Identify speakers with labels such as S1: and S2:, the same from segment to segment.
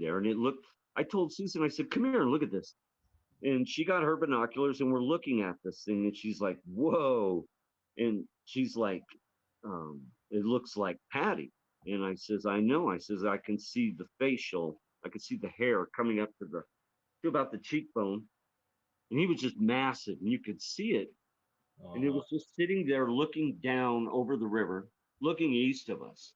S1: there. And it looked, I told Susan, I said, come here and look at this. And she got her binoculars and we're looking at this thing and she's like, whoa. And she's like, it looks like Patty. And I says, I know. I says, I can see the facial, I could see the hair coming up to about the cheekbone. And he was just massive and you could see it. And it was just sitting there looking down over the river, looking east of us.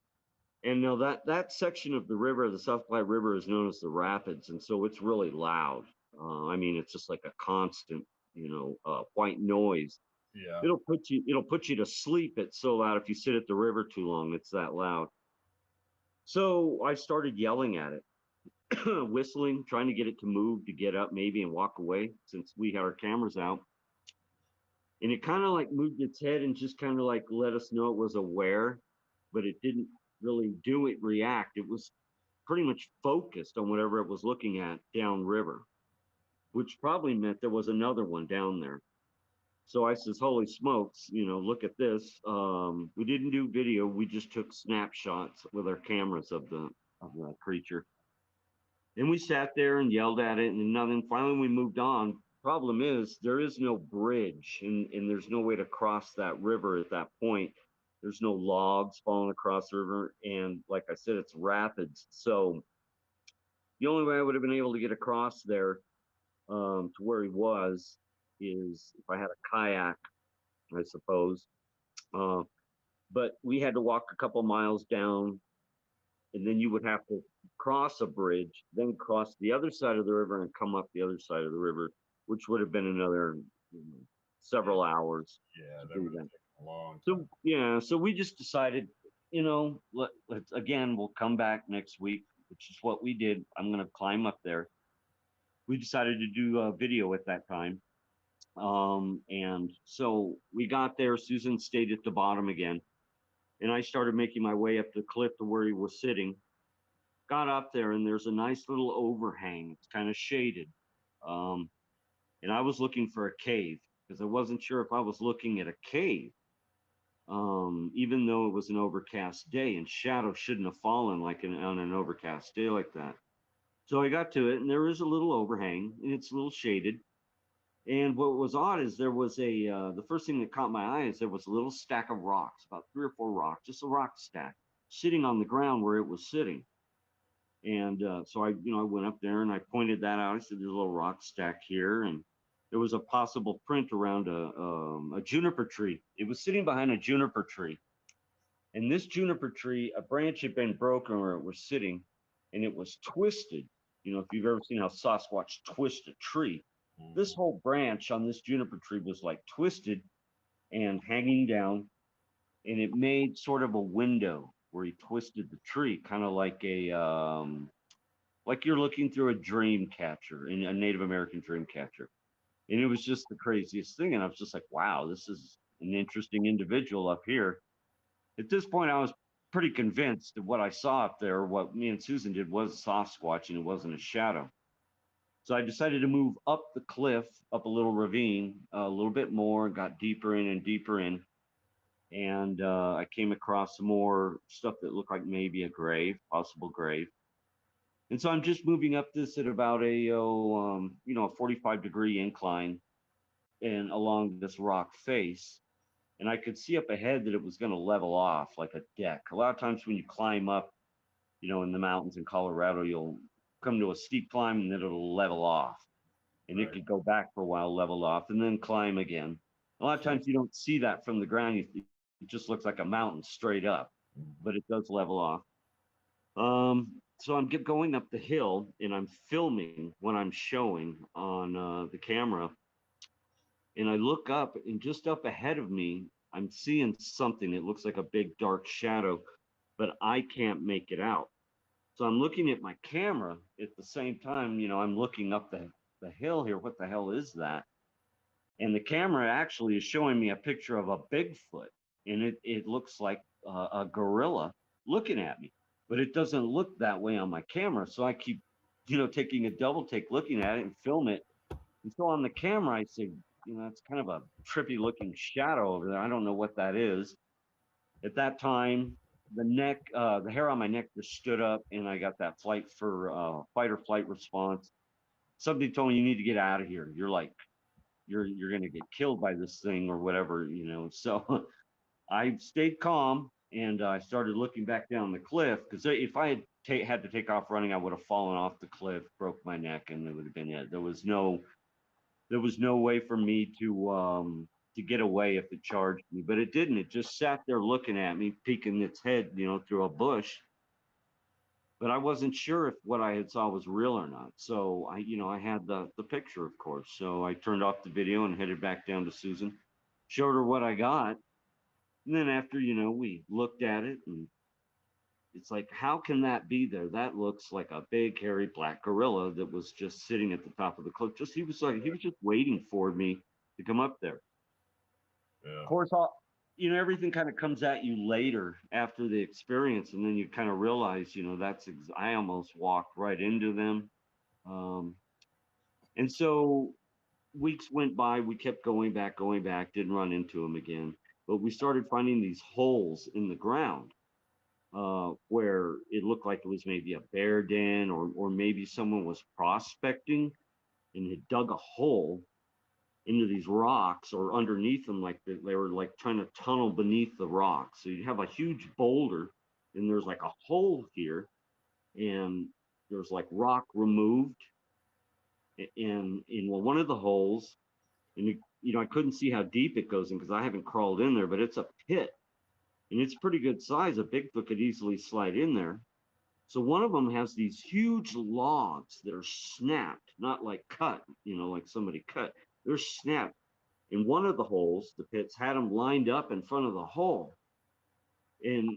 S1: And now that section of the river, the South Platte River, is known as the Rapids, and so it's really loud. I mean, it's just like a constant, white noise.
S2: Yeah.
S1: It'll put you to sleep. It's so loud if you sit at the river too long. It's that loud. So I started yelling at it, whistling, trying to get it to move, to get up maybe and walk away, since we had our cameras out. And it kind of like moved its head and just kind of like let us know it was aware, but it didn't really do it react. It was pretty much focused on whatever it was looking at downriver, which probably meant there was another one down there. So I says, holy smokes, look at this. We didn't do video. We just took snapshots with our cameras of the creature. And we sat there and yelled at it and nothing. Finally, we moved on. Problem is, there is no bridge and there's no way to cross that river at that point. There's no logs falling across the river. And like I said, it's rapids. So the only way I would have been able to get across there to where he was is if I had a kayak, I suppose. But we had to walk a couple miles down, and then you would have to cross a bridge, then cross the other side of the river and come up the other side of the river, which would have been another several hours.
S2: Yeah, that would have taken a long
S1: time. So we just decided, let's again, we'll come back next week, which is what we did. I'm going to climb up there. We decided to do a video at that time. And so we got there. Susan stayed at the bottom again. And I started making my way up the cliff to where he was sitting. Got up there, and there's a nice little overhang. It's kind of shaded. And I was looking for a cave because I wasn't sure if I was looking at a cave, even though it was an overcast day and shadow shouldn't have fallen on an overcast day like that. So I got to it, and there is a little overhang, and it's a little shaded. And what was odd is there was the first thing that caught my eye is there was a little stack of rocks, about 3 or 4 rocks, just a rock stack, sitting on the ground where it was sitting. And so I went up there and I pointed that out. I said, there's a little rock stack here. And there was a possible print around a juniper tree. It was sitting behind a juniper tree. And this juniper tree, a branch had been broken where it was sitting, and it was twisted. If you've ever seen how Sasquatch twist a tree, this whole branch on this juniper tree was like twisted and hanging down, and it made sort of a window where he twisted the tree, kind of like like you're looking through a dream catcher, in a Native American dream catcher. And it was just the craziest thing. And I was just like, wow, this is an interesting individual up here. At this point, I was pretty convinced that what I saw up there, what me and Susan did, was a Sasquatch, and it wasn't a shadow. So I decided to move up the cliff, up a little ravine, a little bit more, got deeper in and deeper in. And I came across some more stuff that looked like maybe a grave, possible grave. And so I'm just moving up this at about a 45-degree incline and along this rock face. And I could see up ahead that it was going to level off like a deck. A lot of times when you climb up, in the mountains in Colorado, you'll come to a steep climb and then it'll level off. And It could go back for a while, level off, and then climb again. A lot of times you don't see that from the ground. It just looks like a mountain straight up, but it does level off. So I'm going up the hill, and I'm filming when I'm showing on the camera. And I look up, and just up ahead of me, I'm seeing something. It looks like a big dark shadow, but I can't make it out. So I'm looking at my camera at the same time, I'm looking up the hill here. What the hell is that? And the camera actually is showing me a picture of a Bigfoot, and it looks like a gorilla looking at me, but it doesn't look that way on my camera. So I keep, taking a double take, looking at it and film it. And so on the camera, I say, it's kind of a trippy looking shadow over there. I don't know what that is. At that time, the neck, the hair on my neck just stood up, and I got that fight or flight response. Somebody told me you need to get out of here. You're like you're gonna get killed by this thing or whatever, you know. So I stayed calm and I started looking back down the cliff because if I had to take off running, I would have fallen off the cliff, broke my neck, and it would have been it. There was no way for me to get away if it charged me, but it didn't. It just sat there looking at me, peeking its head, you know, through a bush. But I wasn't sure if what I had saw was real or not. So I had the picture, of course. So I turned off the video and headed back down to Susan, showed her what I got, and then after we looked at it, and it's like, how can that be there? That looks like a big hairy black gorilla that was just sitting at the top of the cliff. Just he was just waiting for me to come up there.
S2: Yeah.
S1: Of course, everything kind of comes at you later after the experience, and then you kind of realize, I almost walked right into them. Um, and so weeks went by, we kept going back, didn't run into them again, but we started finding these holes in the ground where it looked like it was maybe a bear den, or maybe someone was prospecting and had dug a hole into these rocks or underneath them, like they were like trying to tunnel beneath the rocks. So you have a huge boulder, and there's like a hole here, and there's like rock removed in one of the holes, and I couldn't see how deep it goes in because I haven't crawled in there, but it's a pit, and it's pretty good size. A Bigfoot could easily slide in there. So one of them has these huge logs that are snapped, not like cut, like somebody cut. They're snapped. In one of the holes, the pits had them lined up in front of the hole. And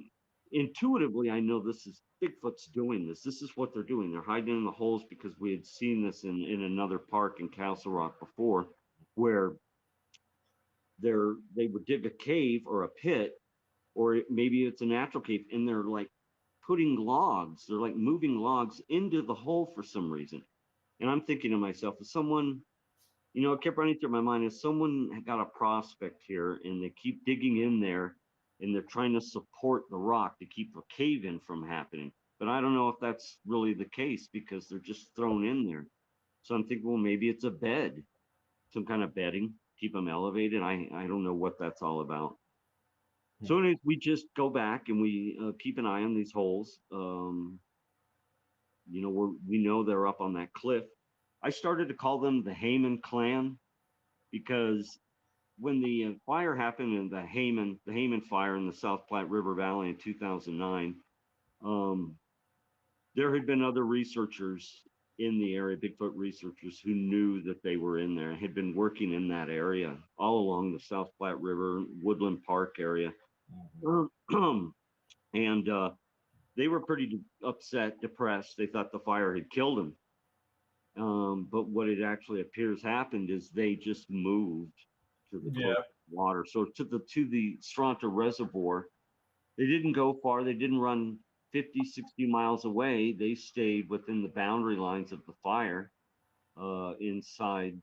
S1: intuitively, I know this is Bigfoot's doing this. This is what they're doing. They're hiding in the holes because we had seen this in another park in Castle Rock before, where they would dig a cave or a pit, or maybe it's a natural cave, and they're like putting logs, they're like moving logs into the hole for some reason. And I'm thinking to myself, if someone, it kept running through my mind, if someone got a prospect here and they keep digging in there and they're trying to support the rock to keep a cave in from happening. But I don't know if that's really the case because they're just thrown in there. So I'm thinking, well, maybe it's a bed, some kind of bedding, keep them elevated. I don't know what that's all about. So anyways, we just go back and we keep an eye on these holes. We know they're up on that cliff. I started to call them the Heyman clan because when the fire happened in the Heyman fire in the South Platte River Valley in 2009, um, there had been other researchers in the area, Bigfoot researchers, who knew that they were in there, had been working in that area all along the South Platte River, Woodland Park area. Mm-hmm. And they were pretty upset, depressed. They thought the fire had killed them. But what it actually appears happened is they just moved to the close water. So to the Stronta Reservoir, they didn't go far. They didn't run 50, 60 miles away. They stayed within the boundary lines of the fire inside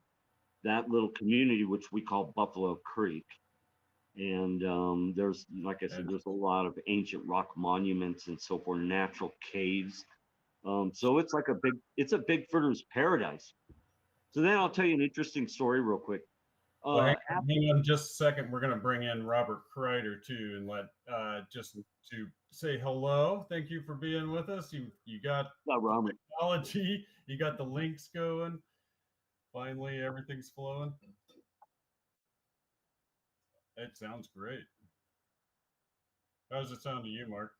S1: that little community, which we call Buffalo Creek. And there's, like I said, there's a lot of ancient rock monuments and so forth, natural caves. So it's like it's a Bigfooter's paradise. So then I'll tell you an interesting story real quick.
S2: Well, hang on just a second. We're going to bring in Robert Kryder too, and let just to say hello. Thank you for being with us. You got technology. You got the links going. Finally, everything's flowing. It sounds great. How does it sound to you, Mark?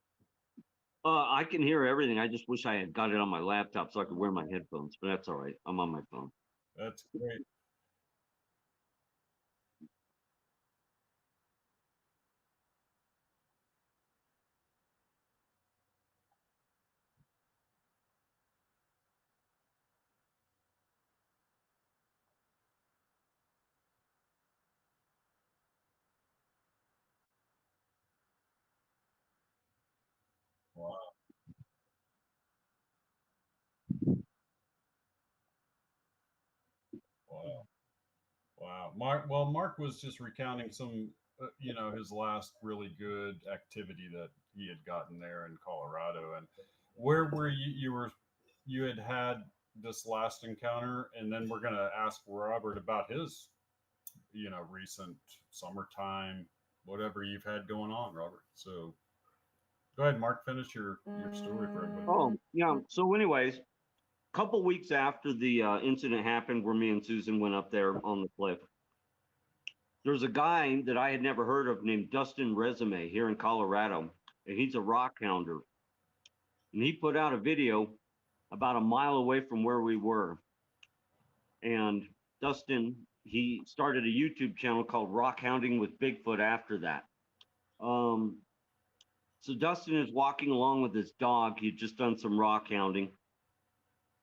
S1: I can hear everything. I just wish I had got it on my laptop so I could wear my headphones, but that's all right. I'm on my phone.
S2: That's great. Wow. Wow. Wow. Mark was just recounting some, his last really good activity that he had gotten there in Colorado. And where were you? You had this last encounter, and then we're gonna ask Robert about his, recent summertime, whatever you've had going on, Robert. So go ahead, Mark. Finish your story for everybody.
S1: Oh, yeah. So, anyways, a couple weeks after the incident happened, where me and Susan went up there on the cliff, there's a guy that I had never heard of named Dustin Resume here in Colorado, and he's a rock hounder. And he put out a video about a mile away from where we were. And Dustin, he started a YouTube channel called Rock Hounding with Bigfoot after that. So Dustin is walking along with his dog. He'd just done some rock hounding.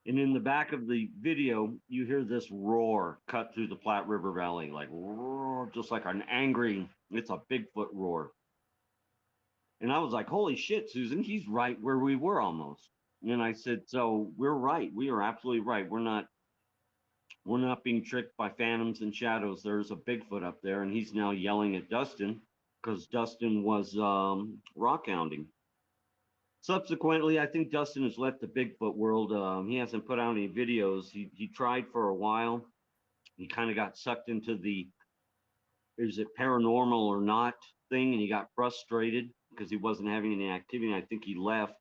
S1: And in the back of the video, you hear this roar cut through the Platte River Valley, like roar, just like an angry, it's a Bigfoot roar. And I was like, holy shit, Susan, he's right where we were almost. And I said, so we're right. We are absolutely right. We're not being tricked by phantoms and shadows. There's a Bigfoot up there, and he's now yelling at Dustin because Dustin was rock hounding. Subsequently, I think Dustin has left the Bigfoot world. He hasn't put out any videos. He tried for a while. He kind of got sucked into the is it paranormal or not thing, and he got frustrated because he wasn't having any activity. I think he left,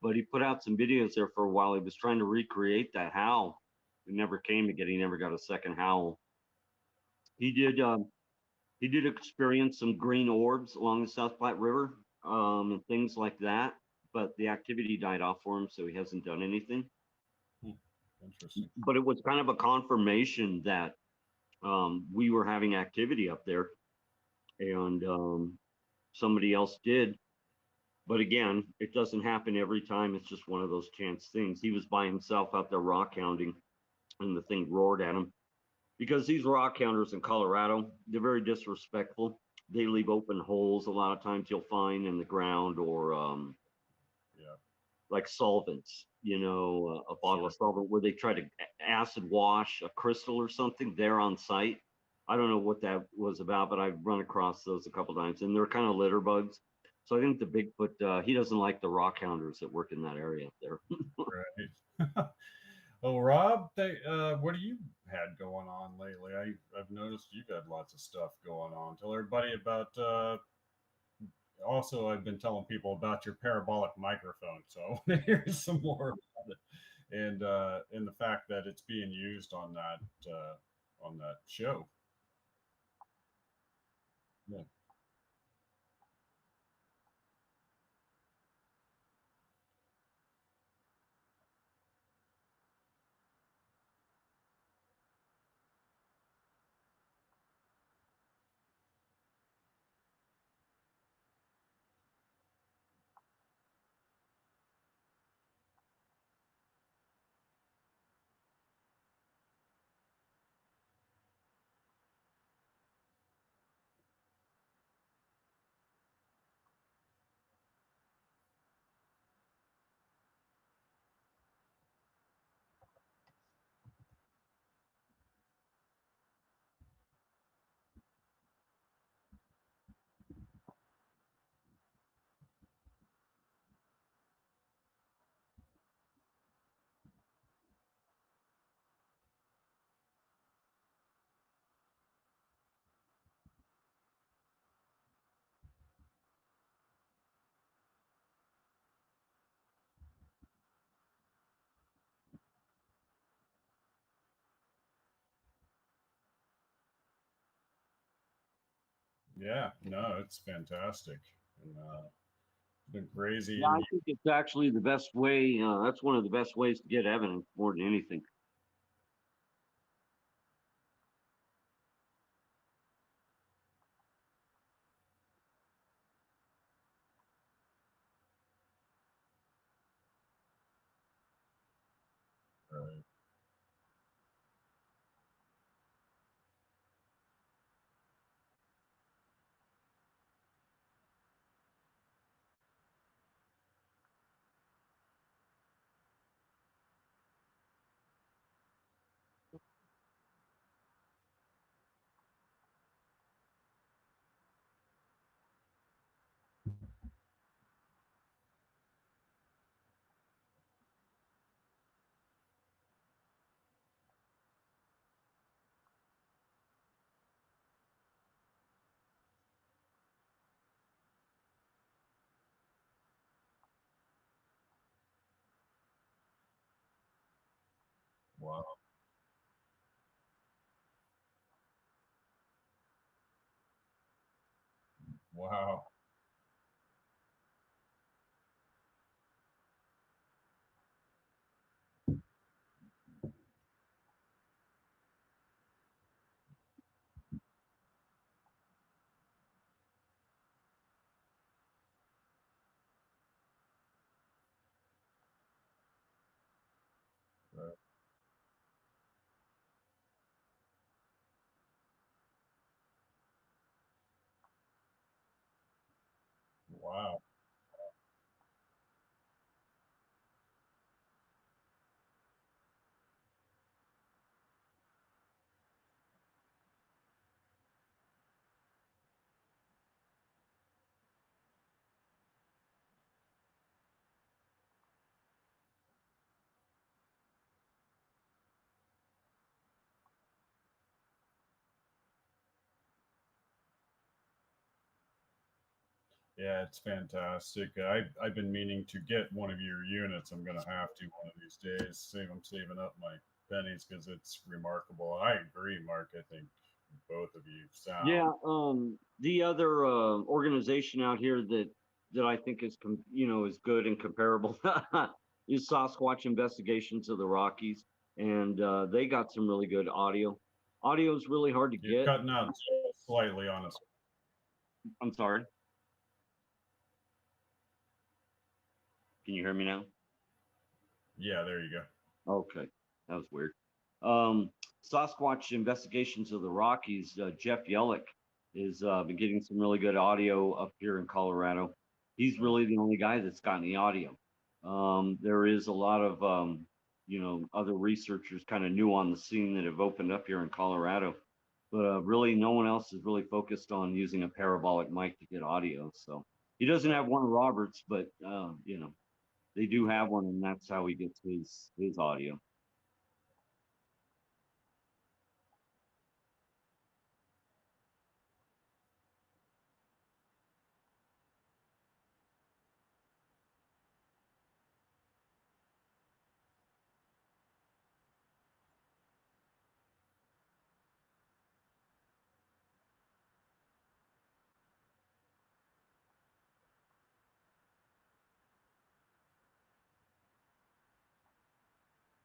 S1: but he put out some videos there for a while. He was trying to recreate that howl. It never came again. He never got a second howl. He did experience some green orbs along the South Platte River, and things like that, but the activity died off for him, so he hasn't done anything.
S2: Interesting.
S1: But it was kind of a confirmation that we were having activity up there, and somebody else did. But again, it doesn't happen every time. It's just one of those chance things. He was by himself out there rock hounding, and the thing roared at him. Because these rock hounders in Colorado, they're very disrespectful. They leave open holes a lot of times you'll find in the ground, or like solvents, a bottle of solvent where they try to acid wash a crystal or something there on site. I don't know what that was about, but I've run across those a couple times, and they're kind of litter bugs. So I think the Bigfoot, he doesn't like the rock hounders that work in that area up there.
S2: Right. Well, Rob, what have you had going on lately? I've noticed you've had lots of stuff going on. Tell everybody about. Also, I've been telling people about your parabolic microphone, so I want to hear some more about it, and the fact that it's being used on that show. Yeah. Yeah, no, it's fantastic, and it's been crazy.
S1: Yeah, I think it's actually the best way. That's one of the best ways to get evidence more than anything.
S2: Right. Wow. Wow. Right. Wow. Yeah, it's fantastic. I've been meaning to get one of your units. I'm gonna have to one of these days. I'm saving up my pennies because it's remarkable. I agree, Mark. I think both of you sound.
S1: Yeah, the other organization out here that I think is is good and comparable is Sasquatch Investigations of the Rockies, and they got some really good audio. Audio is really hard to
S2: You're
S1: get.
S2: cutting out slightly on us.
S1: I'm sorry. Can you hear me now?
S2: Yeah, there you go.
S1: Okay, that was weird. Um, Sasquatch Investigations of the Rockies, Jeff Yellick is been getting some really good audio up here in Colorado. He's really the only guy that's got any audio. There is a lot of other researchers kind of new on the scene that have opened up here in Colorado, but really no one else is really focused on using a parabolic mic to get audio. So he doesn't have one of Robert's, but they do have one, and that's how he gets his audio.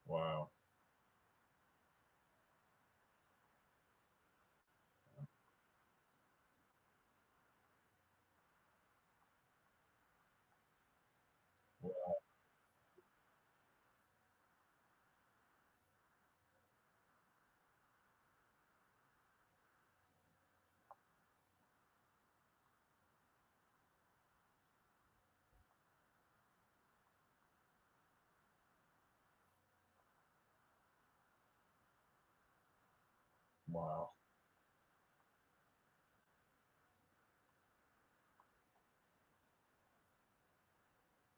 S2: Wow. Wow.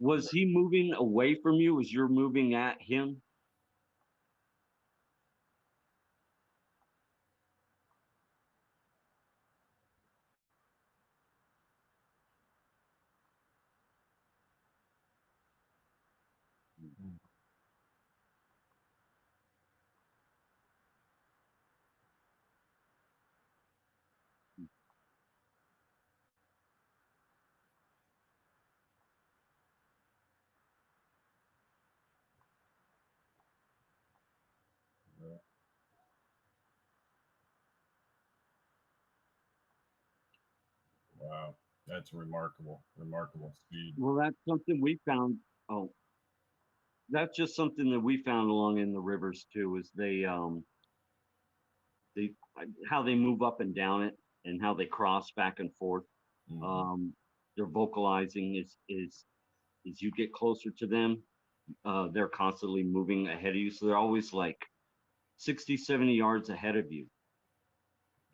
S1: Was he moving away from you as you're moving at him?
S2: Wow. That's remarkable. Remarkable speed.
S1: Well, that's something we found. Oh, that's just something that we found along in the rivers too. Is they how they move up and down it and how they cross back and forth.
S2: Mm-hmm.
S1: Their vocalizing is as you get closer to them, they're constantly moving ahead of you. So they're always like 60, 70 yards ahead of you.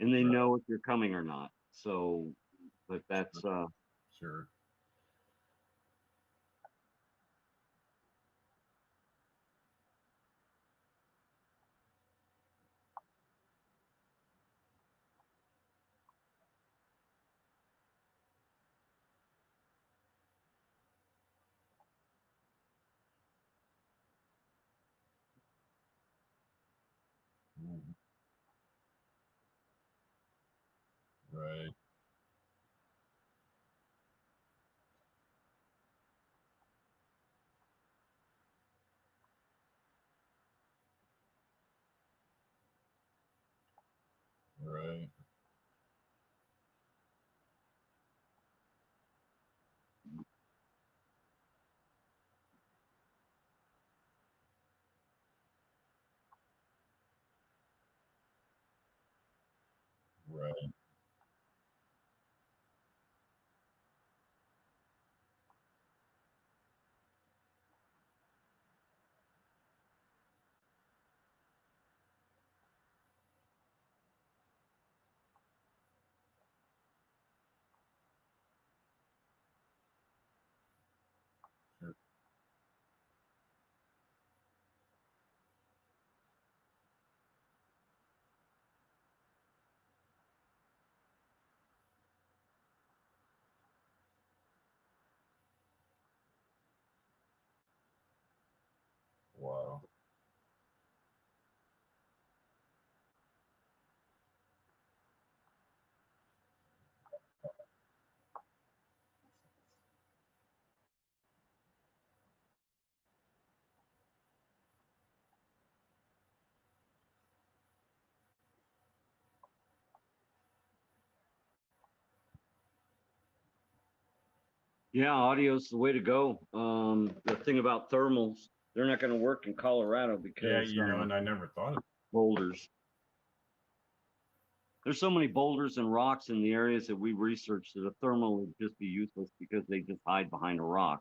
S1: And they
S2: Right.
S1: know if you're coming or not. So, but that's
S2: Sure.
S1: Yeah, audio's the way to go. The thing about thermals, they're not going to work in Colorado
S2: Yeah,
S1: because
S2: and I never thought of
S1: boulders. There's so many boulders and rocks in the areas that we researched that a thermal would just be useless because they just hide behind a rock.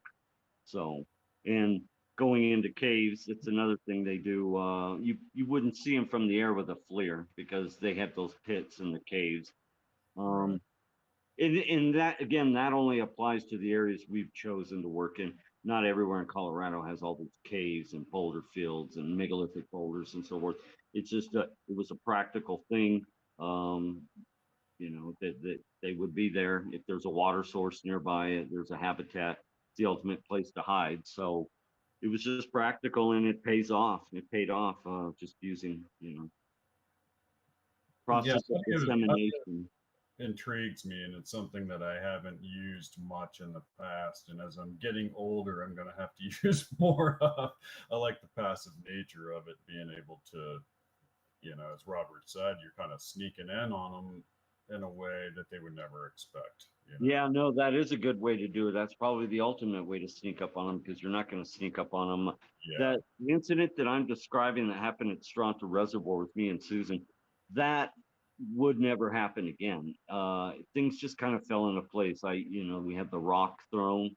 S1: So, and going into caves, it's another thing they do. You wouldn't see them from the air with a FLIR because they have those pits in the caves.
S2: right.
S1: Um, and that again, that only applies to the areas we've chosen to work in. Not everywhere in Colorado has all these caves and boulder fields and megalithic boulders and so forth. It's just it was a practical thing. Um, that they would be there if there's a water source nearby. There's a habitat. It's the ultimate place to hide. So it was just practical, and it pays off. It paid off just using
S2: Yeah,
S1: process of dissemination.
S2: intrigues me, and it's something that I haven't used much in the past. And as I'm getting older, I'm going to have to use more of. I like the passive nature of it, being able to, as Robert said, you're kind of sneaking in on them in a way that they would never expect.
S1: Yeah, no, that is a good way to do it. That's probably the ultimate way to sneak up on them because you're not going to sneak up on them.
S2: Yeah.
S1: That the incident that I'm describing that happened at Stronto Reservoir with me and Susan, that would never happen again. Things just kind of fell into place. We had the rock thrown.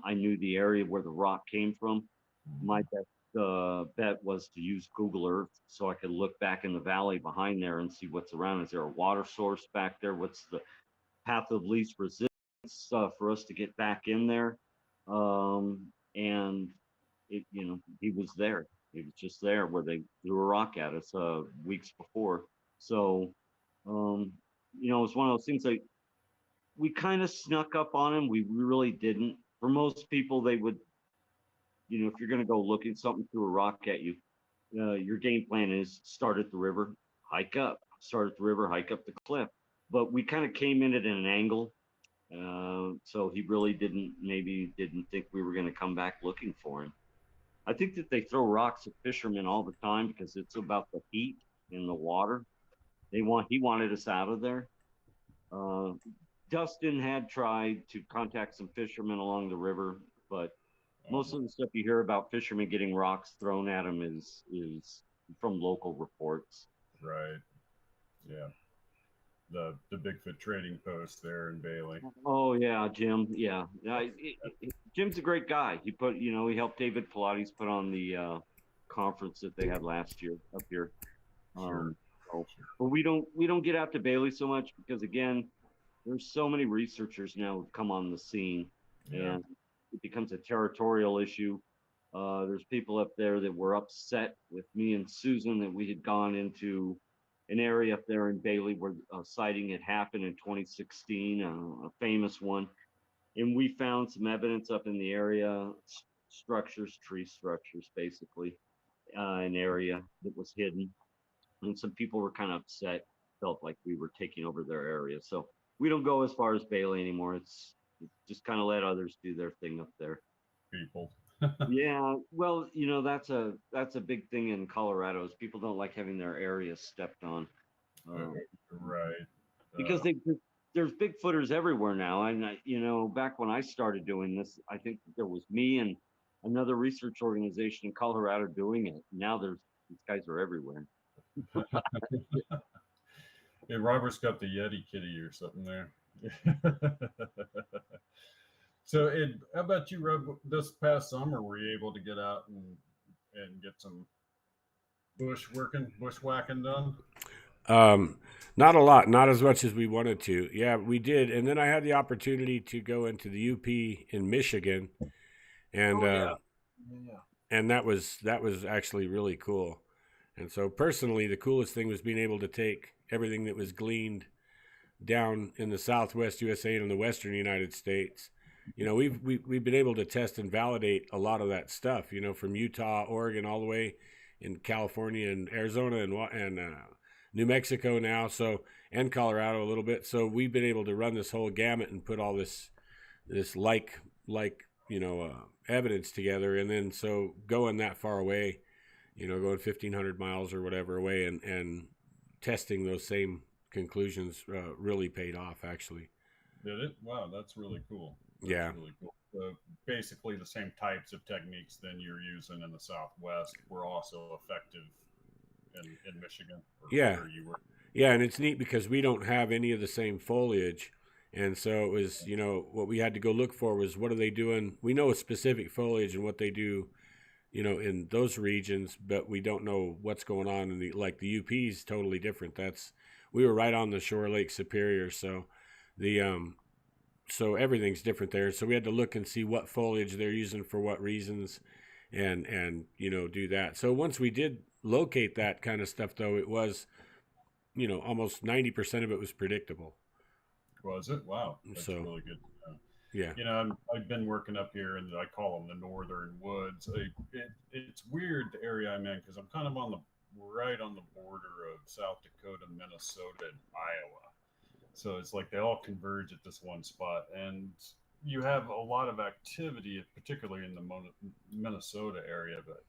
S1: I knew the area where the rock came from. My best bet was to use Google Earth so I could look back in the valley behind there and see what's around. Is there a water source back there? What's the path of least resistance for us to get back in there? And he was there. He was just there where they threw a rock at us weeks before. So, it's one of those things like we kind of snuck up on him. We really didn't. For most people, they would, if you're going to go looking something through a rock at you, your game plan is start at the river, hike up, start at the river, hike up the cliff. But we kind of came in at an angle. So he really didn't think we were going to come back looking for him. I think that they throw rocks at fishermen all the time because it's about the heat in the water. He wanted us out of there. Uh, Dustin had tried to contact some fishermen along the river, but most of the stuff you hear about fishermen getting rocks thrown at them is from local reports.
S2: Right. Yeah. The Bigfoot trading post there in Bailey.
S1: Oh yeah, Jim. Yeah, Jim's a great guy. He helped David Pilates put on the conference that they had last year up here.
S2: Sure.
S1: But we don't get out to Bailey so much because again, there's so many researchers now who come on the scene, and it becomes a territorial issue. There's people up there that were upset with me and Susan that we had gone into an area up there in Bailey where a sighting had happened in 2016, a famous one. And we found some evidence up in the area, tree structures, basically, an area that was hidden. And some people were kind of upset, felt like we were taking over their area. So we don't go as far as Bailey anymore. It's just kind of let others do their thing up there.
S2: People.
S1: Yeah, well, that's a big thing in Colorado is people don't like having their area stepped on.
S2: Right.
S1: Because there's Bigfooters everywhere now. And back when I started doing this, I think there was me and another research organization in Colorado doing it. Now these guys are everywhere.
S2: Hey, Robert's got the Yeti kitty or something there. So, how about you, Rob? This past summer, were you able to get out and get some bushwhacking done?
S3: Not a lot, not as much as we wanted to. Yeah, we did, and then I had the opportunity to go into the UP in Michigan, and and that was actually really cool. And so personally, the coolest thing was being able to take everything that was gleaned down in the Southwest USA and in the Western United States. We've been able to test and validate a lot of that stuff. From Utah, Oregon, all the way in California and Arizona and New Mexico now, and Colorado a little bit. So we've been able to run this whole gamut and put all this evidence together. And then so going that far away, going 1,500 miles or whatever away, and testing those same conclusions really paid off, actually.
S2: Did it? Wow, that's really cool.
S3: Yeah.
S2: Really cool. Basically the same types of techniques than you're using in the Southwest were also effective in Michigan, or
S3: Yeah.
S2: where you were.
S3: Yeah, and it's neat because we don't have any of the same foliage. And so it was, what we had to go look for was what are they doing? We know a specific foliage and what they do, in those regions, but we don't know what's going on in the UP is totally different. We were right on the shore Lake Superior, so so everything's different there. So we had to look and see what foliage they're using for what reasons and do that. So once we did locate that kind of stuff though, it was almost 90% of it was predictable.
S2: Was it? Wow, that's really good.
S3: Yeah.
S2: I've been working up here, and I call them the northern woods. It's weird the area I'm in because I'm kind of right on the border of South Dakota, Minnesota, and Iowa. So it's like they all converge at this one spot, and you have a lot of activity, particularly in the Minnesota area, but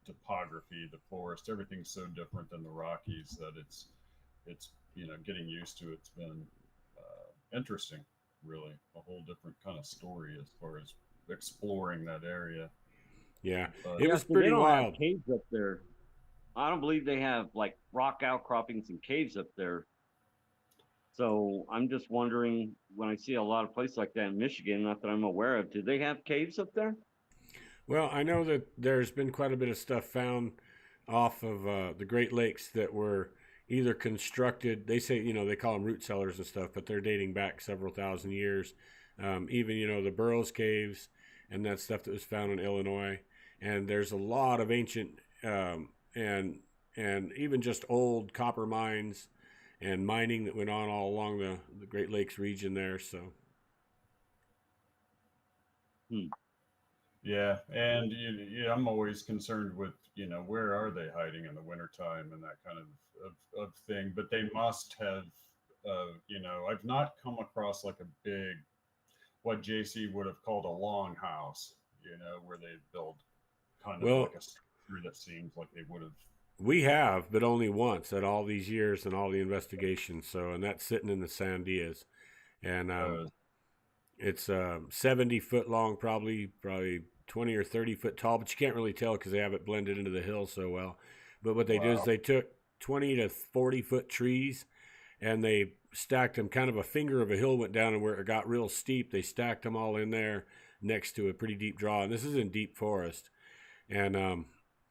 S2: topography, the forest, everything's so different than the Rockies that it's getting used to it's been interesting, really a whole different kind of story as far as exploring that area.
S3: Yeah, it was pretty wild.
S1: Have caves up there. I don't believe they have like rock outcroppings and caves up there. So I'm just wondering, when I see a lot of places like that in Michigan, not that I'm aware of, do they have caves up there?
S3: Well, I know that there's been quite a bit of stuff found off of the Great Lakes that were either constructed. They say, they call them root cellars and stuff, but they're dating back several thousand years. Even, the Burroughs Caves and that stuff that was found in Illinois. And there's a lot of ancient and even just old copper mines and mining that went on all along the Great Lakes region there. So.
S2: Yeah, and I'm always concerned with where are they hiding in the wintertime and that kind of thing. But they must have, I've not come across like a big, what JC would have called a long house, where they build kind of like a structure that seems like they would have.
S3: We have, but only once at all these years and all the investigations. So, and that's sitting in the Sandias, and it's 70 foot long, probably 20 or 30 foot tall, but you can't really tell because they have it blended into the hill so well. But what they do is they took 20 to 40 foot trees and they stacked them, kind of a finger of a hill went down, and where it got real steep, they stacked them all in there next to a pretty deep draw. And this is in deep forest. And as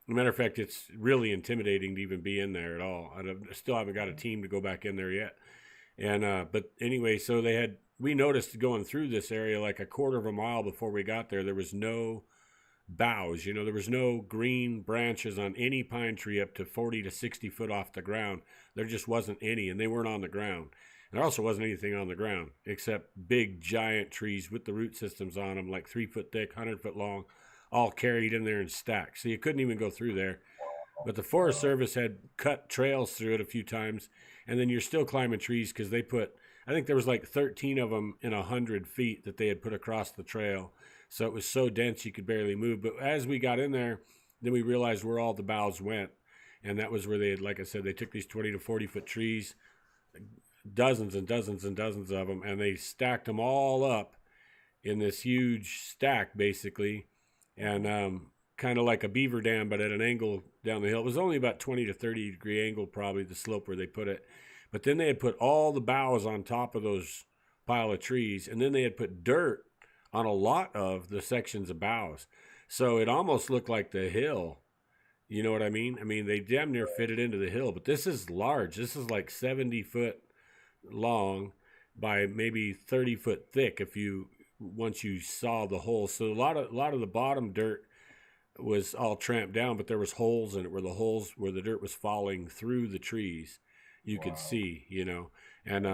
S3: a matter of fact, it's really intimidating to even be in there at all. I still haven't got a team to go back in there yet. And but anyway, so we noticed going through this area like a quarter of a mile before we got there was no boughs. There was no green branches on any pine tree up to 40 to 60 foot off the ground. There just wasn't any, and they weren't on the ground. There also wasn't anything on the ground except big giant trees with the root systems on them, like 3 foot thick, 100 foot long, all carried in there and stacked. So you couldn't even go through there. But the Forest Service had cut trails through it a few times, and then you're still climbing trees because they put, I think there was like 13 of them in 100 feet that they had put across the trail. So it was so dense you could barely move. But as we got in there, then we realized where all the boughs went. And that was where they had, like I said, they took these 20 to 40 foot trees, dozens and dozens and dozens of them, and they stacked them all up in this huge stack, basically. And kind of like a beaver dam, but at an angle down the hill. It was only about 20 to 30 degree angle, probably the slope where they put it. But then they had put all the boughs on top of those pile of trees, and then they had put dirt on a lot of the sections of boughs. So it almost looked like the hill. You know what I mean? I mean, they damn near fit it into the hill, but this is large. This is like 70 foot long by maybe 30 foot thick once you saw the hole. So a lot of the bottom dirt was all tramped down, but there was holes in it where the dirt was falling through the trees. You could see, and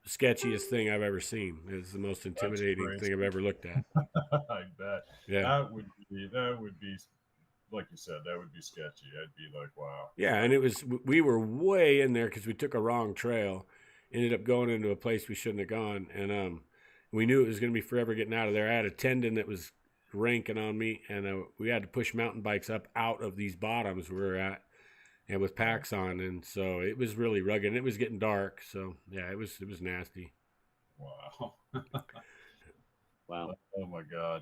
S3: sketchiest thing I've ever seen. It's the most intimidating thing I've ever looked at.
S2: I bet.
S3: Yeah.
S2: That would be, like you said, that would be sketchy. I'd be like, wow.
S3: Yeah, and we were way in there because we took a wrong trail, ended up going into a place we shouldn't have gone, and we knew it was going to be forever getting out of there. I had a tendon that was ranking on me, and we had to push mountain bikes up out of these bottoms we were at, and with packs on, and so it was really rugged, and it was getting dark, so yeah, it was nasty.
S2: Wow.
S1: Wow.
S2: Oh my God.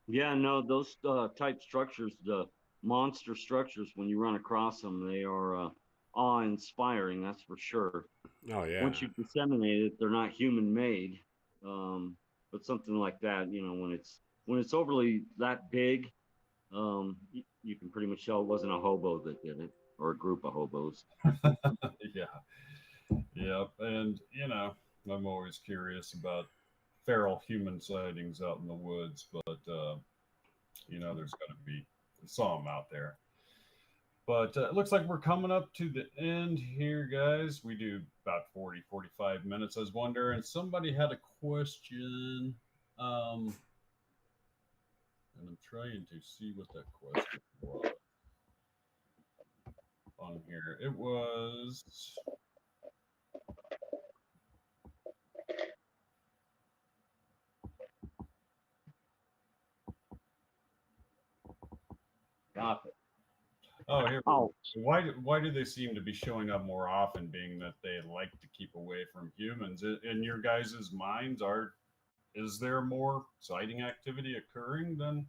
S1: Yeah, no, those type structures, the monster structures, when you run across them, they are awe-inspiring. That's for sure.
S3: Oh yeah.
S1: Once you disseminate it, they're not human made. Um, but something like that, when it's overly that big, you can pretty much tell it wasn't a hobo that did it or a group of hobos.
S2: Yeah. Yep. And, I'm always curious about feral human sightings out in the woods, but, there's got to be some out there. But it looks like we're coming up to the end here, guys. We do about 40, 45 minutes. I was wondering, somebody had a question. And I'm trying to see what that question was on here. It was.
S1: Got it.
S2: Oh, here.
S1: Oh,
S2: Why do they seem to be showing up more often, being that they like to keep away from humans? In your guys' minds, is there more sighting activity occurring than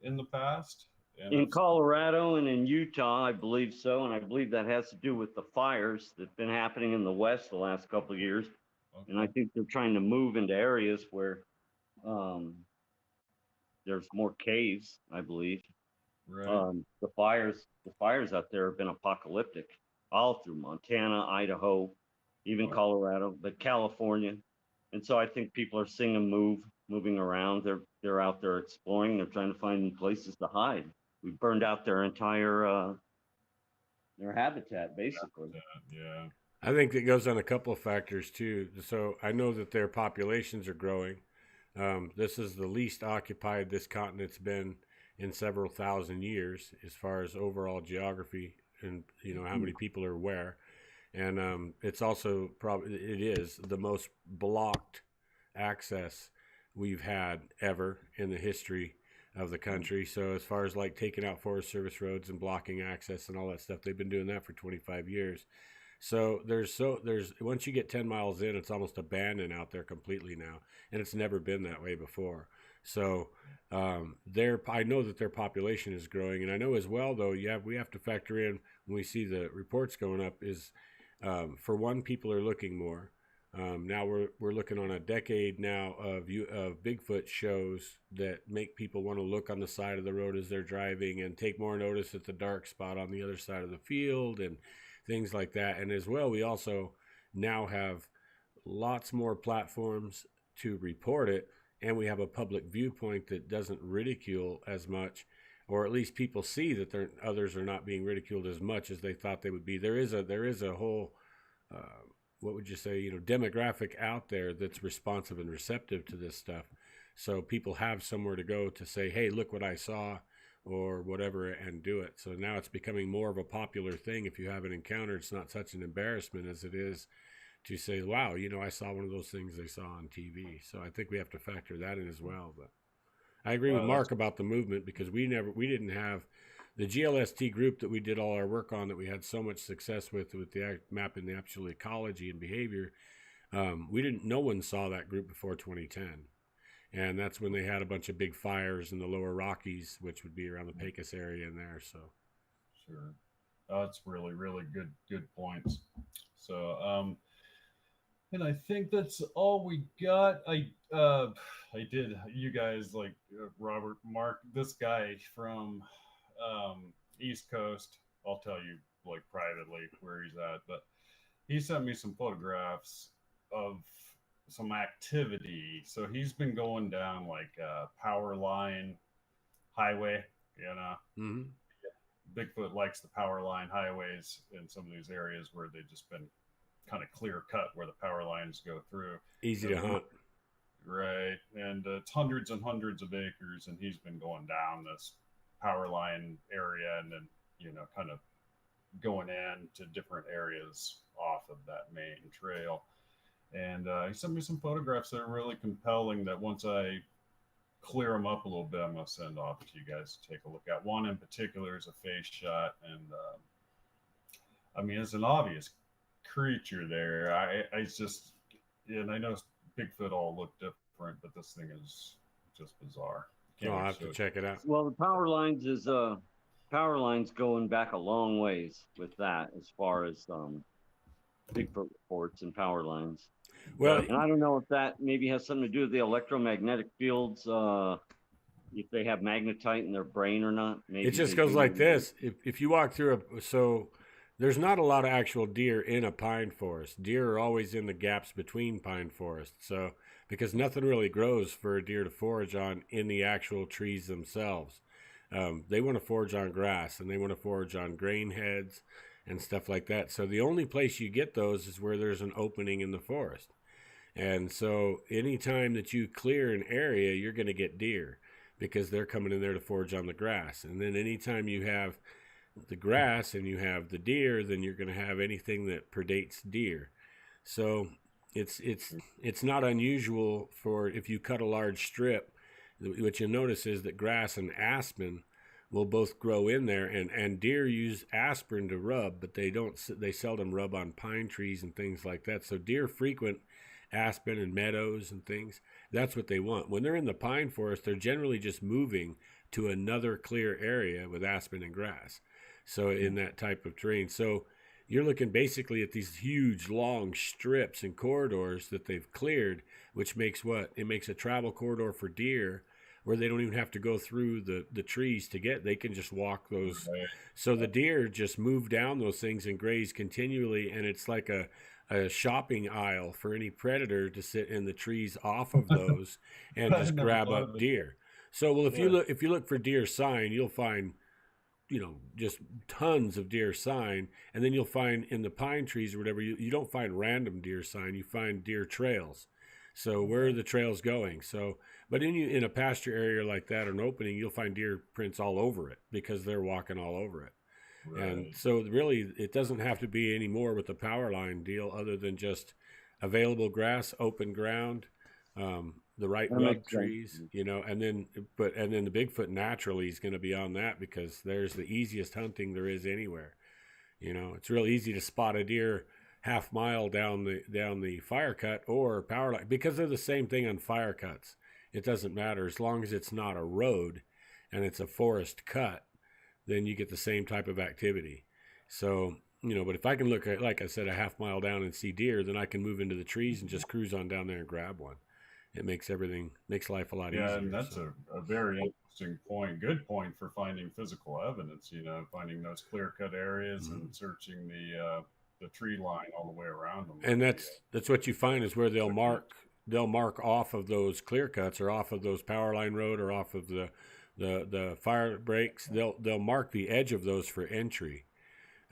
S2: in the past? And
S1: in Colorado and in Utah, I believe so, and I believe that has to do with the fires that've been happening in the West the last couple of years.
S2: okay.
S1: And I think they're trying to move into areas where um, there's more caves, I believe.
S2: Right.
S1: The fires out there have been apocalyptic, all through Montana, Idaho, even Colorado, but California. And so I think people are seeing them moving around. They're out there exploring. They're trying to find places to hide. We burned out their entire their habitat, basically.
S2: Yeah.
S3: I think it goes on a couple of factors too. So I know that their populations are growing. This is the least occupied this continent's been in several thousand years, as far as overall geography and how many people are where. And it's also it is the most blocked access we've had ever in the history of the country. So as far as like taking out Forest Service roads and blocking access and all that stuff, they've been doing that for 25 years. So there's once you get 10 miles in, it's almost abandoned out there completely now, and it's never been that way before. So I know that their population is growing, and I know as well though we have to factor in when we see the reports going up is for one, people are looking more. Now we're looking on a decade now of Bigfoot shows that make people want to look on the side of the road as they're driving and take more notice at the dark spot on the other side of the field and things like that. And as well, we also now have lots more platforms to report it, and we have a public viewpoint that doesn't ridicule as much, or at least people see that others are not being ridiculed as much as they thought they would be. There is a whole what would you say, demographic out there that's responsive and receptive to this stuff. So people have somewhere to go to say, hey, look what I saw or whatever, and do it. So now it's becoming more of a popular thing. If you have an encounter, it's not such an embarrassment as it is to say, wow, I saw one of those things they saw on TV. So I think we have to factor that in as well. But I agree with Mark about the movement, because we didn't have the GLST group that we did all our work on, that we had so much success with the mapping the actual ecology and behavior. No one saw that group before 2010. And that's when they had a bunch of big fires in the lower Rockies, which would be around the Pecos area in there. So,
S2: sure, that's really, really good points. So, and I think that's all we got. I did. You guys like Robert, Mark, this guy from East Coast. I'll tell you like privately where he's at, but he sent me some photographs of some activity. So he's been going down like power line highway,
S3: mm-hmm.
S2: Bigfoot likes the power line highways in some of these areas where they've just been kind of clear cut, where the power lines go through.
S3: Easy to hunt.
S2: Right. And it's hundreds and hundreds of acres, and he's been going down this power line area and then, kind of going in to different areas off of that main trail. And he sent me some photographs that are really compelling that once I clear them up a little bit, I'm going to send off to you guys to take a look at. One in particular is a face shot. And I mean, it's an obvious creature there. I just, and I know Bigfoot all look different different, but this thing is just bizarre.
S3: I'll have to check it out.
S1: Well, the power lines going back a long ways with that, as far as Bigfoot reports and power lines.
S3: Well,
S1: and I don't know if that maybe has something to do with the electromagnetic fields, if they have magnetite in their brain or not. Maybe
S3: it just goes like this. If you walk through so there's not a lot of actual deer in a pine forest. Deer are always in the gaps between pine forests. So because nothing really grows for a deer to forage on in the actual trees themselves. They want to forage on grass, and they want to forage on grain heads and stuff like that. So the only place you get those is where there's an opening in the forest. And so anytime that you clear an area, you're going to get deer because they're coming in there to forage on the grass. And then anytime you have the grass and you have the deer, then you're going to have anything that predates deer. So it's not unusual for, if you cut a large strip, what you'll notice is that grass and aspen will both grow in there, and deer use aspirin to rub, but they seldom rub on pine trees and things like that. So deer frequent aspen and meadows and things. That's what they want. When they're in the pine forest, they're generally just moving to another clear area with aspen and grass. So in that type of terrain. So you're looking basically at these huge long strips and corridors that they've cleared, which makes what? It makes a travel corridor for deer where they don't even have to go through the trees to get. They can just walk those. Right. So the deer just move down those things and graze continually, and it's like a shopping aisle for any predator to sit in the trees off of those and just grab up deer. So, well, if you look for deer sign, you'll find, just tons of deer sign, and then you'll find in the pine trees or whatever, you don't find random deer sign, you find deer trails. So where are the trails going? So, but in a pasture area like that or an opening, you'll find deer prints all over it because they're walking all over it. Right. And so really it doesn't have to be any more with the power line deal other than just available grass, open ground, the right rub trees, and then the Bigfoot naturally is going to be on that because there's the easiest hunting there is anywhere. It's real easy to spot a deer half mile down the fire cut or power line because they're the same thing on fire cuts. It doesn't matter as long as it's not a road and it's a forest cut, then you get the same type of activity. So, but if I can look at, like I said, a half mile down and see deer, then I can move into the trees and just cruise on down there and grab one. It makes life a lot easier.
S2: Yeah, and that's a very interesting point. Good point for finding physical evidence, finding those clear-cut areas and searching the tree line all the way around them.
S3: And that's what you find is where they'll mark off of those clear cuts or off of those power line road or off of the fire breaks. They'll mark the edge of those for entry.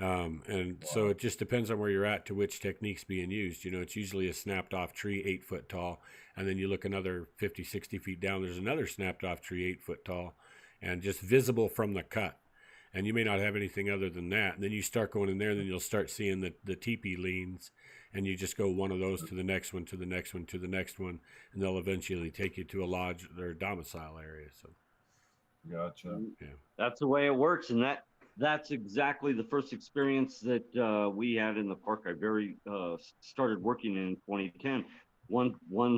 S3: So it just depends on where you're at to which technique's being used. It's usually a snapped off tree 8 foot tall, and then you look another 50, 60 feet down, there's another snapped off tree 8 foot tall and just visible from the cut. And you may not have anything other than that. And then you start going in there, and then you'll start seeing the teepee leans, and you just go one of those to the next one, to the next one, to the next one, and they'll eventually take you to a lodge or domicile area. So,
S2: gotcha.
S3: Yeah,
S1: that's the way it works, and that's exactly the first experience that we had in the park. I started working in 2010. One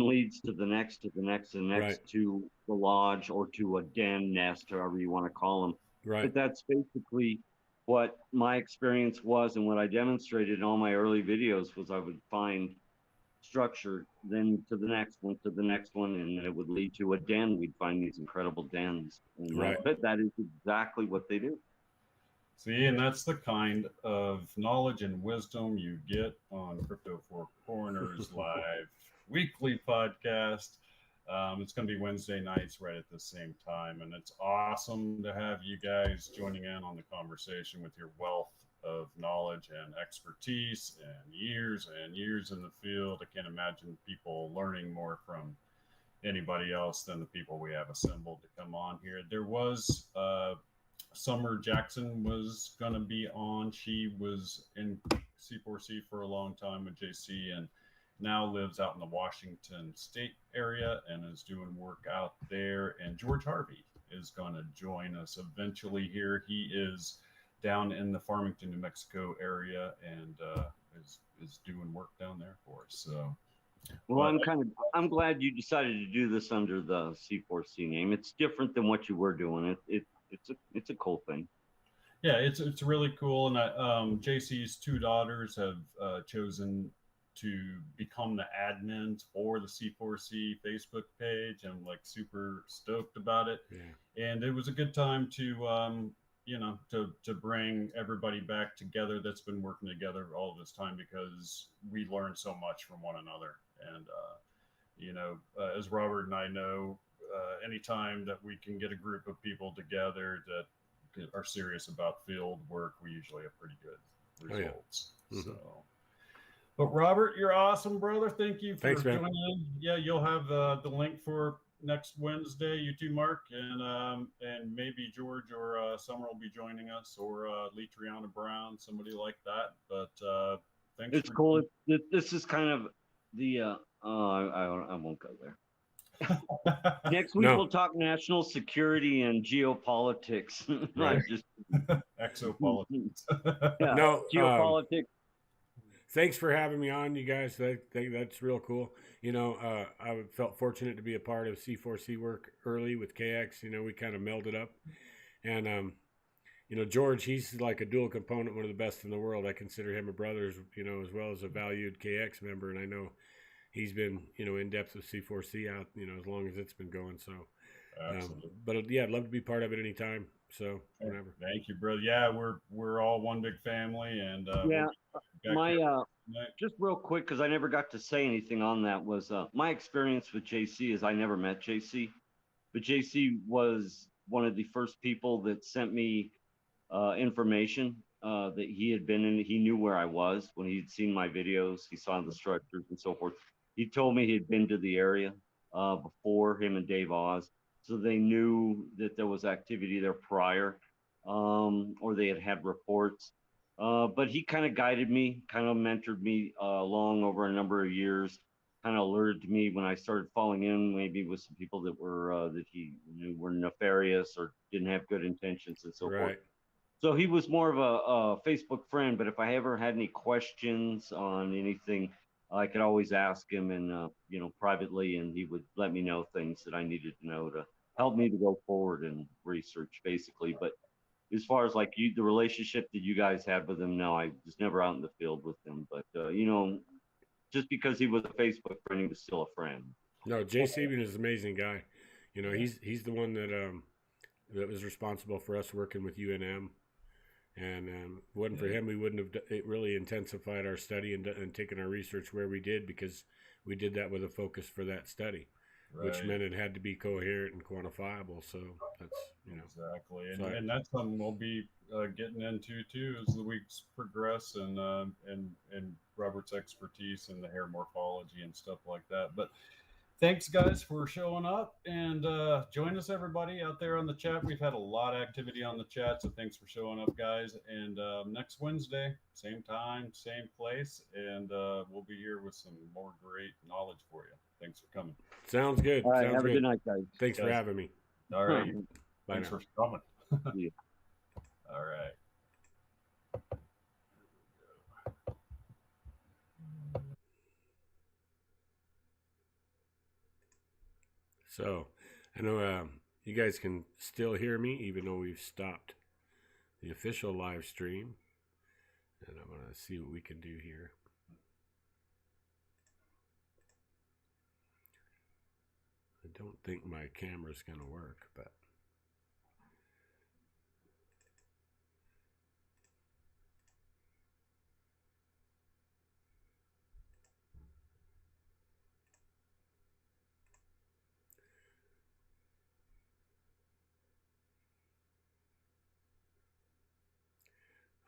S1: leads to the next, to the next, and next right. to the lodge or to a den, nest, however you want to call them.
S3: Right.
S1: But that's basically what my experience was, and what I demonstrated in all my early videos was I would find structure, then to the next one, to the next one, and it would lead to a den. We'd find these incredible dens. And
S3: right.
S1: that is exactly what they do.
S2: See, and that's the kind of knowledge and wisdom you get on Crypto for Coroners Live weekly podcast. It's going to be Wednesday nights right at the same time, and it's awesome to have you guys joining in on the conversation with your wealth of knowledge and expertise and years in the field. I can't imagine people learning more from anybody else than the people we have assembled to come on here. There was Summer Jackson was going to be on. She was in C4C for a long time with JC and now lives out in the Washington State area and is doing work out there. And George Harvey is going to join us eventually here. He is down in the Farmington, New Mexico area and is doing work down there for us. So
S1: Well, I'm glad you decided to do this under the C4C name. It's different than what you were doing. It's a cool thing.
S2: Yeah, it's really cool. And JC's two daughters have chosen to become the admins for the C4C Facebook page. I'm like super stoked about it.
S3: Yeah.
S2: And it was a good time to to bring everybody back together that's been working together all this time, because we learned so much from one another. And as Robert and I know, anytime that we can get a group of people together that are serious about field work, we usually have pretty good results.
S3: Oh, yeah. Mm-hmm.
S2: So, but Robert, you're awesome, brother. Thank you for
S3: joining
S2: in. Yeah, you'll have the link for next Wednesday. You too, Mark, and maybe George or Summer will be joining us, or Lee Triana Brown, somebody like that. But thanks.
S1: It's cool. This is kind of the I won't go there. Next week we'll talk national security and geopolitics, not just
S2: exopolitics.
S1: Yeah,
S3: no,
S1: geopolitics.
S3: Thanks for having me on, you guys. That's real cool. I felt fortunate to be a part of C4C work early with KX. We kind of melded up, and George, he's like a dual component, one of the best in the world. I consider him a brother, as well as a valued KX member, and I know he's been, in depth with C4C out, as long as it's been going. So, but yeah, I'd love to be part of it anytime. So whenever.
S2: Thank you, brother. Yeah, we're all one big family, and
S1: just real quick, because I never got to say anything on that, was my experience with JC is I never met JC, but JC was one of the first people that sent me information that he had been in. He knew where I was when he'd seen my videos. He saw the structures and so forth. He told me he'd been to the area before, him and Dave Oz, so they knew that there was activity there prior, or they had reports. But he kind of guided me, kind of mentored me along over a number of years, kind of alerted me when I started falling in, maybe with some people that were that he knew were nefarious or didn't have good intentions and so forth. So he was more of a Facebook friend, but if I ever had any questions on anything, I could always ask him, and privately, and he would let me know things that I needed to know to help me to go forward and research, basically. But as far as like the relationship that you guys had with him, no, I was never out in the field with him. But just because he was a Facebook friend, he was still a friend.
S3: No, JC is an amazing guy. He's the one that was responsible for us working with UNM. And if it wasn't for him, we wouldn't have really intensified our study and taken our research where we did, because we did that with a focus for that study, which meant it had to be coherent and quantifiable. So that's
S2: exactly, and that's something we'll be getting into too as the weeks progress, and Robert's expertise in the hair morphology and stuff like that. But thanks, guys, for showing up, and join us, everybody out there on the chat. We've had a lot of activity on the chat, so thanks for showing up, guys. And next Wednesday, same time, same place, and we'll be here with some more great knowledge for you. Thanks for coming.
S3: Sounds good.
S1: All right,
S3: Sounds
S1: have
S3: good.
S1: a good night, guys.
S3: Thanks for having me.
S2: All right.
S3: Bye
S2: Thanks
S3: now.
S2: for coming.
S1: Yeah.
S2: All right.
S3: So, I know you guys can still hear me, even though we've stopped the official live stream. And I'm going to see what we can do here. I don't think my camera's going to work, but...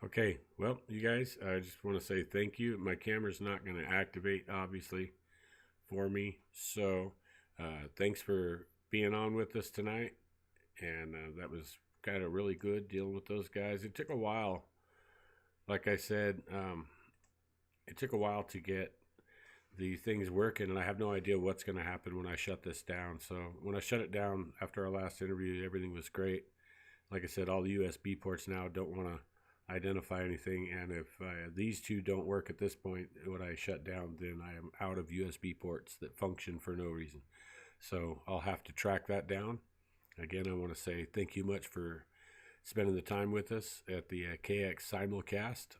S3: Okay, well, you guys, I just want to say thank you. My camera's not going to activate, obviously, for me. So, thanks for being on with us tonight. And that was kind of really good dealing with those guys. It took a while. Like I said, it took a while to get the things working, and I have no idea what's going to happen when I shut this down. So when I shut it down after our last interview, everything was great. Like I said, all the USB ports now don't want to identify anything. And if these two don't work at this point, when I shut down, then I am out of USB ports that function for no reason. So I'll have to track that down. Again, I want to say thank you much for spending the time with us at the KX Simulcast.